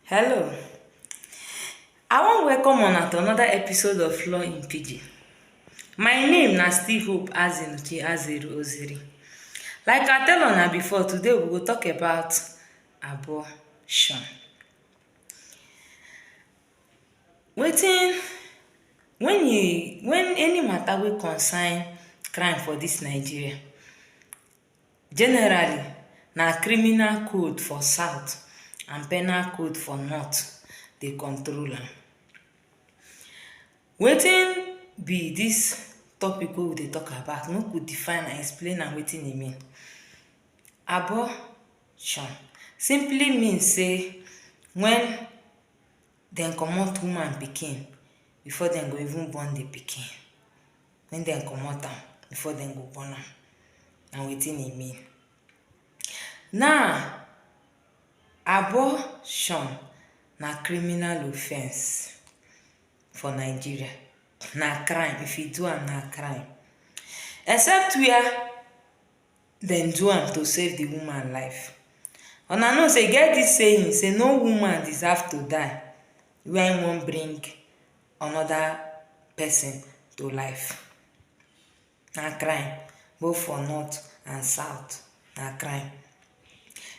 Hello, I wan welcome una to another episode of Law in Pidgin. My name na still Hope Azinuchi Azeri. Like I tell una before, today we go talk about abortion. Wetin when any matter wey concern crime for dis Nigeria, generally na criminal code for south and penal code for north dey control am. Wetin be dis topic wey we dey talk about? Make we define and explain am wetin e mean. Abortion simply mean say when dem comot woman pikin before dem go even born the pikin. When dem comot am before dem go born am, na wetin e mean. Now, abortion na criminal offence for Nigeria. Na crime. If you do am, na crime. Except where dem do am to save the woman life. Una know say e get dis saying say no woman deserve to die when wan bring another person to life. Na crime both for north and south. Na crime.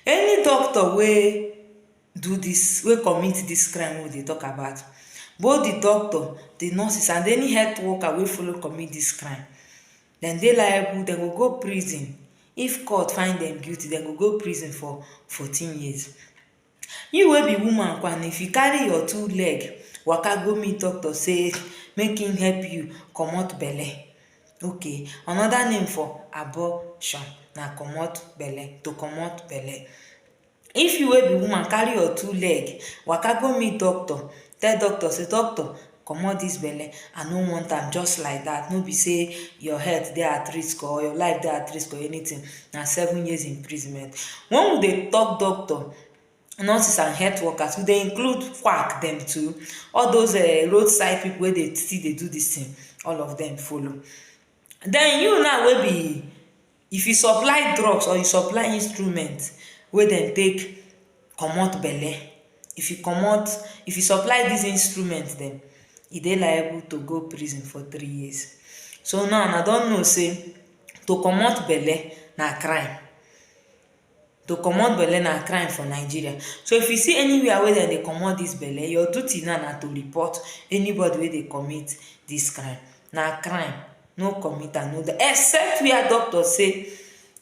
Any doctor wey do dis, wey commit dis crime wey we dey talk about, both the doctor, the nurses and any health worker wey follow commit dis crime, dem dey liable. Dem go go prison. If court find dem guilty, dem go go prison for 14 years. You wey be woman kwanu, if you carry your two leg waka go meet doctor say make him help you comot belle, okay, another name for abortion na comot belle, to comot belle. If you wey be woman carry your two leg waka go meet doctor, tell doctor say doctor comot dis belle, I no want am just like that, no be say your health dey at risk or your life dey at risk or anything, na 7 years imprisonment. When we dey talk doctor, nurses and health workers, we dey include quack dem too. All those roadside people wey dey still dey do dis thing, all of dem follow. Then you now wey be, if you supply drugs or you supply instrument wey dem take comot belle, if you supply dis instrument dem, e dey liable to go prison for 3 years. So now una don know say to comot belle na crime. To comot belle na crime for Nigeria. So if you see anywhere wey dem dey comot dis belle, your duty now na to report anybody wey dey commit dis crime. Na crime. No commit am, no die. Except where doctor say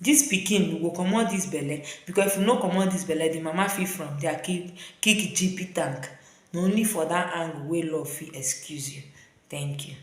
dis pikin you go comot dis belle, because if you no comot dis belle, the mama fit from there kick GP tank. Na only for that angle wey law fit excuse you. Thank you.